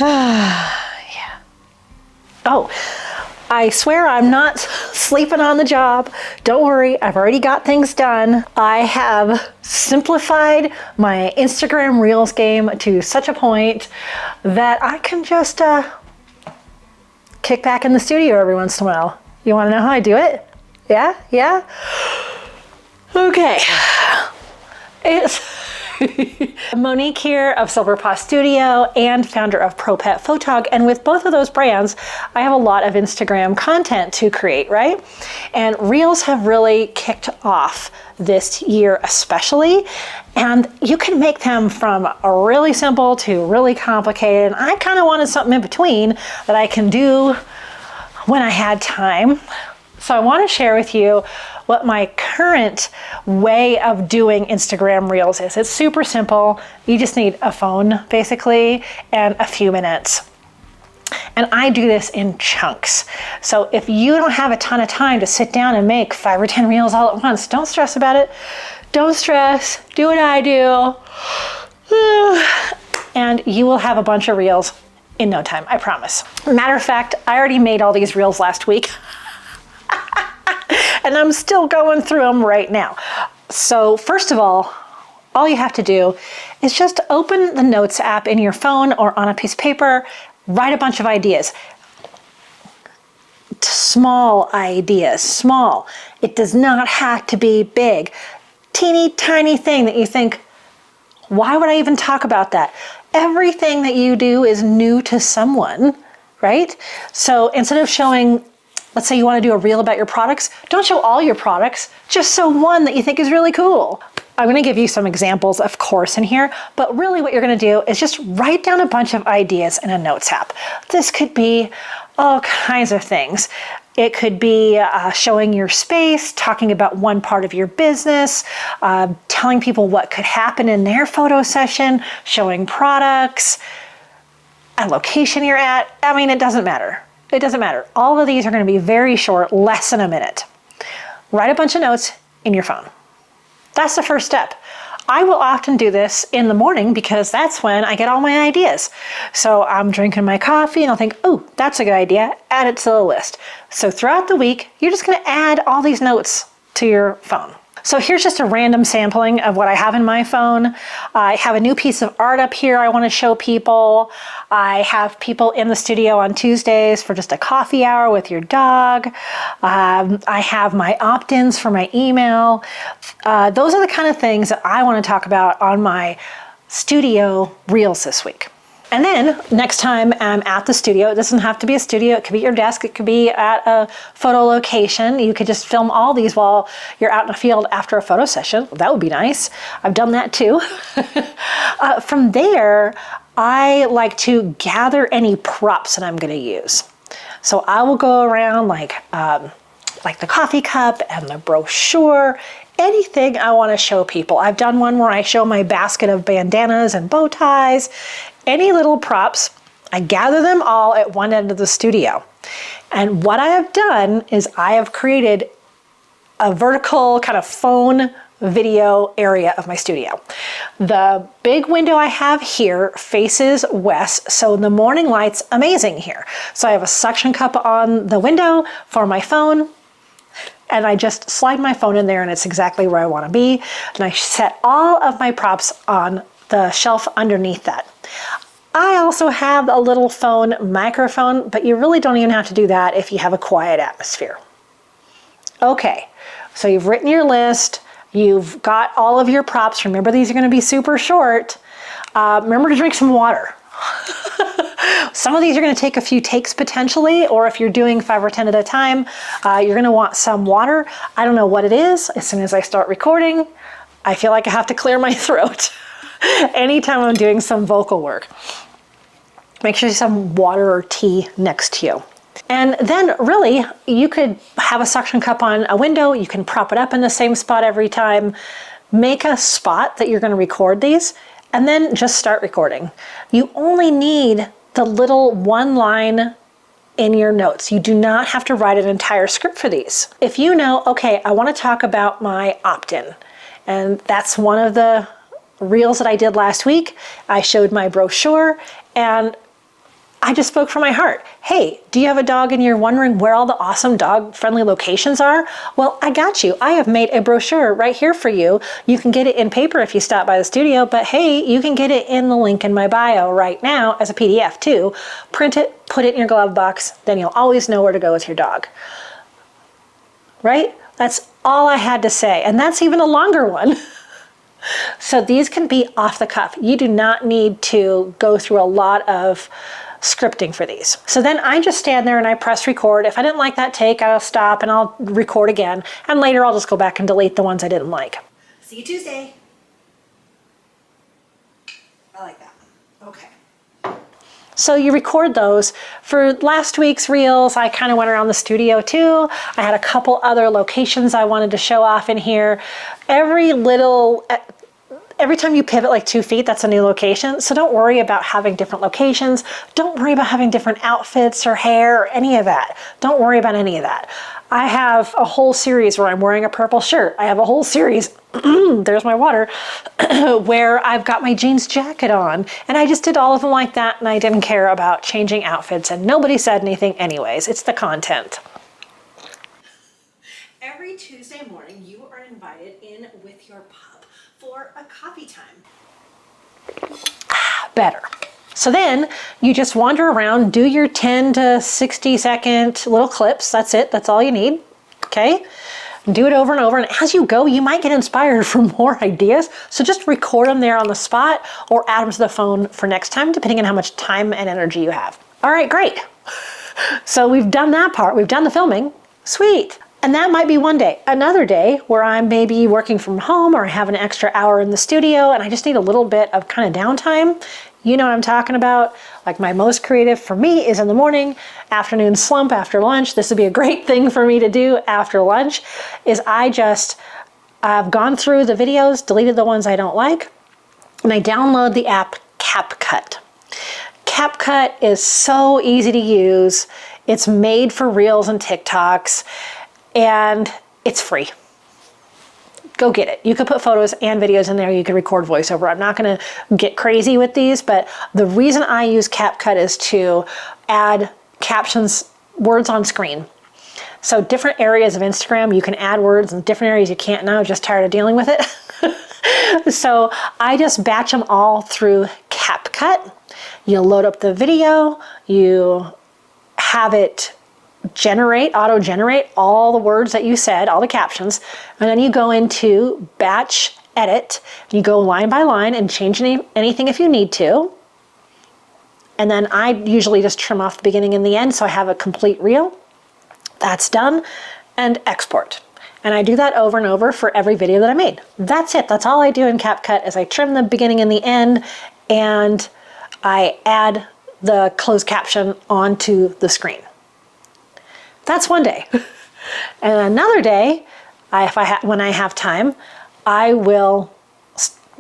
Yeah. Oh, I swear I'm not sleeping on the job. Don't worry, I've already got things done. I have simplified my Instagram Reels game to such a point that I can just kick back in the studio every once in a while. You want to know how I do it? Yeah? Yeah? Okay. It's Monique here of Silverpaw Studio and founder of ProPetPhotog, and with both of those brands I have a lot of Instagram content to create, right? And Reels have really kicked off this year especially, and you can make them from a really simple to really complicated, and I kind of wanted something in between that I can do when I had time. So I want to share with you what my current way of doing Instagram Reels is. It's super simple. You just need a phone basically and a few minutes. And I do this in chunks. So if you don't have a ton of time to sit down and make 5 or 10 Reels all at once, don't stress about it. Don't stress. Do what I do. And you will have a bunch of Reels in no time, I promise. Matter of fact, I already made all these Reels last week. And I'm still going through them right now. So first of all you have to do is just open the Notes app in your phone or on a piece of paper, write a bunch of ideas. Small ideas, small. It does not have to be big. Teeny tiny thing that you think, why would I even talk about that? Everything that you do is new to someone, right? So instead of showing, let's say you want to do a reel about your products, don't show all your products, just show one that you think is really cool. I'm going to give you some examples, of course, in here, but really what you're going to do is just write down a bunch of ideas in a Notes app. This could be all kinds of things. It could be showing your space, talking about one part of your business, telling people what could happen in their photo session, showing products, a location you're at. I mean, it doesn't matter. It doesn't matter. All of these are going to be very short, less than a minute. Write a bunch of notes in your phone. That's the first step. I will often do this in the morning because that's when I get all my ideas. So I'm drinking my coffee and I'll think, oh, that's a good idea. Add it to the list. So throughout the week, you're just going to add all these notes to your phone. So here's just a random sampling of what I have in my phone. I have a new piece of art up here I want to show people. I have people in the studio on Tuesdays for just a coffee hour with your dog. I have my opt-ins for my email. Those are the kind of things that I want to talk about on my studio Reels this week. And then next time I'm at the studio, it doesn't have to be a studio, it could be your desk, it could be at a photo location. You could just film all these while you're out in the field after a photo session. That would be nice. I've done that too. From there, I like to gather any props that I'm gonna use. So I will go around like the coffee cup and the brochure, anything I want to show people. I've done one where I show my basket of bandanas and bow ties. Any little props, I gather them all at one end of the studio. And what I have done is I have created a vertical kind of phone video area of my studio. The big window I have here faces west, so the morning light's amazing here. So I have a suction cup on the window for my phone, and I just slide my phone in there and it's exactly where I want to be. And I set all of my props on the shelf underneath that. I also have a little phone microphone, but you really don't even have to do that if you have a quiet atmosphere. Okay, so you've written your list, you've got all of your props. Remember, these are going to be super short. Remember to drink some water. Some of these are going to take a few takes potentially, or if you're doing 5 or 10 at a time, you're going to want some water. I don't know what it is. As soon as I start recording, I feel like I have to clear my throat. Anytime I'm doing some vocal work, make sure you have some water or tea next to you. And then really, you could have a suction cup on a window. You can prop it up in the same spot every time. Make a spot that you're going to record these, and then just start recording. You only need the little one line in your notes. You do not have to write an entire script for these. If you know, okay, I want to talk about my opt-in, and that's one of the Reels that I did last week. I showed my brochure, and I just spoke from my heart. Hey, do you have a dog and you're wondering where all the awesome dog-friendly locations are? Well, I got you. I have made a brochure right here for you. You can get it in paper if you stop by the studio, but hey, you can get it in the link in my bio right now as a PDF too. Print it, put it in your glove box, then you'll always know where to go with your dog. Right? That's all I had to say, and that's even a longer one. So these can be off the cuff. You do not need to go through a lot of scripting for these. So then I just stand there and I press record. If I didn't like that take, I'll stop and I'll record again. And later I'll just go back and delete the ones I didn't like. See you Tuesday. I like that one. Okay. So you record those. For last week's reels, I kind of went around the studio too. I had a couple other locations I wanted to show off in here. Every time you pivot like 2 feet, that's a new location. So don't worry about having different locations. Don't worry about having different outfits or hair or any of that. Don't worry about any of that. I have a whole series where I'm wearing a purple shirt. I have a whole series, there's my water, where I've got my jeans jacket on. And I just did all of them like that, and I didn't care about changing outfits, and nobody said anything anyways. It's the content. Every Tuesday morning, you are invited in with your pup for a coffee time. Better. So then you just wander around, do your 10 to 60 second little clips. That's it. That's all you need. Okay. Do it over and over. And as you go, you might get inspired for more ideas. So just record them there on the spot or add them to the phone for next time, depending on how much time and energy you have. All right, great. So we've done that part. We've done the filming. Sweet. And that might be one day. Another day where I'm maybe working from home or I have an extra hour in the studio and I just need a little bit of kind of downtime. You know what I'm talking about. Like my most creative for me is in the morning, afternoon slump after lunch. This would be a great thing for me to do after lunch, is I've gone through the videos, deleted the ones I don't like, and I download the app CapCut. CapCut is so easy to use. It's made for Reels and TikToks, and it's free. Go get it. You could put photos and videos in there. You could record voiceover. I'm not going to get crazy with these, but the reason I use CapCut is to add captions, words on screen. So different areas of Instagram, you can add words, and different areas you can't now. Just tired of dealing with it. So I just batch them all through CapCut. You load up the video, you have it auto-generate all the words that you said, all the captions, and then you go into batch edit, and you go line by line and change anything if you need to. And then I usually just trim off the beginning and the end so I have a complete reel. That's done, and export. And I do that over and over for every video that I made. That's it. That's all I do in CapCut is I trim the beginning and the end, and I add the closed caption onto the screen. That's one day. And another day, when I have time, I will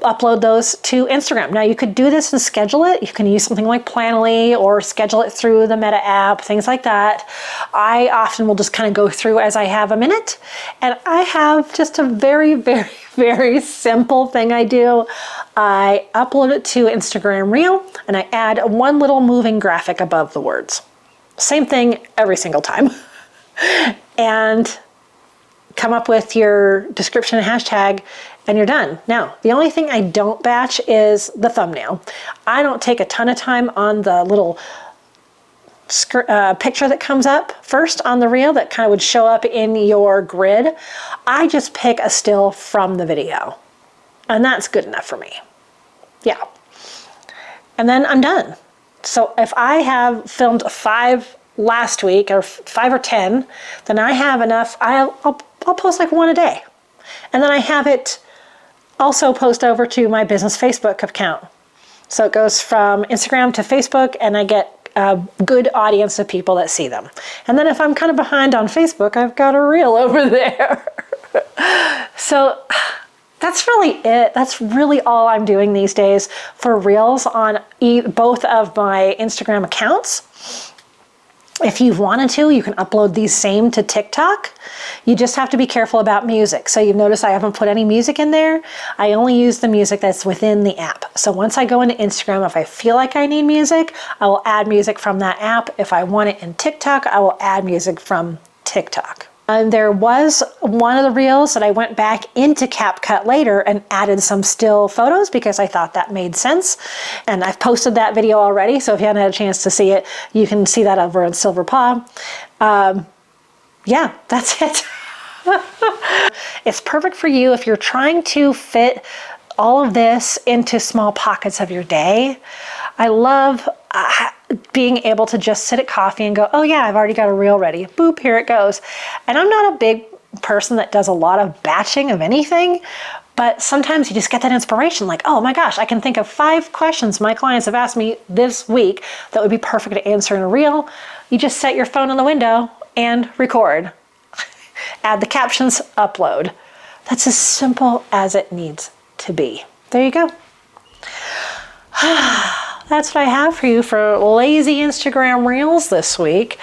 upload those to Instagram. Now you could do this and schedule it. You can use something like Planoly or schedule it through the Meta app, things like that. I often will just kind of go through as I have a minute. And I have just a very, very, very simple thing I do. I upload it to Instagram Reel and I add one little moving graphic above the words. Same thing every single time. And come up with your description and hashtag, and you're done. Now, the only thing I don't batch is the thumbnail. I don't take a ton of time on the little picture that comes up first on the reel that kind of would show up in your grid. I just pick a still from the video, and that's good enough for me. Yeah. And then I'm done. So if I have filmed 5 last week, or 5 or 10, then I have enough. I'll post like 1 a day. And then I have it also post over to my business Facebook account. So it goes from Instagram to Facebook, and I get a good audience of people that see them. And then if I'm kind of behind on Facebook, I've got a reel over there. So that's really it. That's really all I'm doing these days for reels on both of my Instagram accounts. If you wanted to, you can upload these same to TikTok. You just have to be careful about music. So you've noticed I haven't put any music in there. I only use the music that's within the app. So once I go into Instagram, if I feel like I need music, I will add music from that app. If I want it in TikTok, I will add music from TikTok. And there was one of the reels that I went back into CapCut later and added some still photos because I thought that made sense. And I've posted that video already, so if you haven't had a chance to see it, you can see that over on Silver Paw. Yeah, that's it. It's perfect for you if you're trying to fit all of this into small pockets of your day. I love being able to just sit at coffee and go, oh yeah, I've already got a reel ready. Boop, here it goes. And I'm not a big person that does a lot of batching of anything, but sometimes you just get that inspiration like, oh my gosh, I can think of 5 questions my clients have asked me this week that would be perfect to answer in a reel. You just set your phone in the window and record. Add the captions, upload. That's as simple as it needs to be. There you go. That's what I have for you for lazy Instagram reels this week.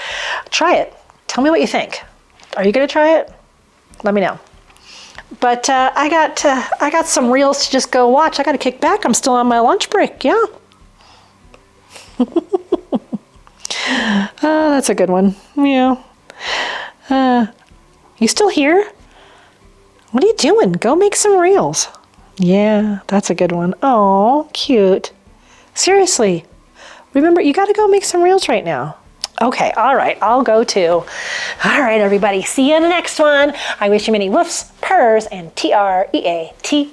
Try it. Tell me what you think. Are you going to try it? Let me know. But I got some reels to just go watch. I got to kick back. I'm still on my lunch break. Yeah. That's a good one. Yeah. You still here? What are you doing? Go make some reels. Yeah, that's a good one. Oh, cute. Seriously, remember, you got to go make some reels right now. Okay, all right, I'll go too. All right, everybody, see you in the next one. I wish you many woofs, purrs, and TREATSs.